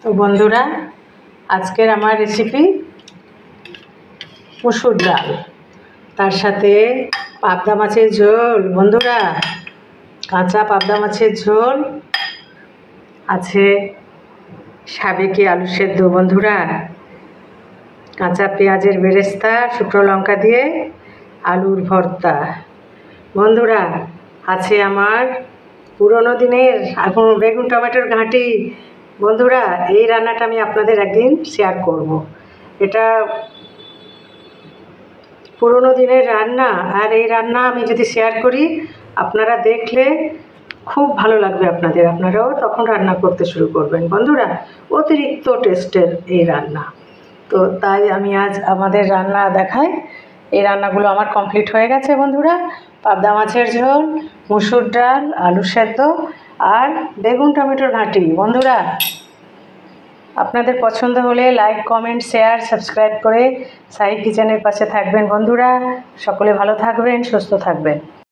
তো বন্ধুরা, আজকের আমার রেসিপি মসুর ডাল, তার সাথে পাবদা মাছের ঝোল। বন্ধুরা, কাঁচা পাবদা মাছের ঝোল আছে, সাবেকি আলু সেদ্ধ। বন্ধুরা, কাঁচা পেঁয়াজের বেরেস্তা, শুকনো লঙ্কা দিয়ে আলুর ভর্তা। বন্ধুরা, আছে আমার পুরনো দিনের এখন বেগুন টমেটোর ঘাঁটি। বন্ধুরা, এই রান্নাটা আমি আপনাদের একদিন শেয়ার করব। এটা পুরনো দিনের রান্না, আর এই রান্না আমি যদি শেয়ার করি, আপনারা দেখলে খুব ভালো লাগবে আপনাদের। আপনারাও তখন রান্না করতে শুরু করবেন। বন্ধুরা, অতিরিক্ত টেস্টের এই রান্না। তো তাই আমি আজ আমাদের রান্না দেখাই। এই রান্নাগুলো আমার কমপ্লিট হয়ে গেছে। বন্ধুরা, পাবদা মাছের ঝোল, মসুর ডাল, আলু সেদ্ধ আর বেগুন টমেটোর ঘাঁটি। বন্ধুরা, আপনাদের পছন্দ হলে লাইক, কমেন্ট, শেয়ার, সাবস্ক্রাইব করে সাই কিচেনের পাশে থাকবেন। বন্ধুরা, সকলে ভালো থাকবেন, সুস্থ থাকবেন।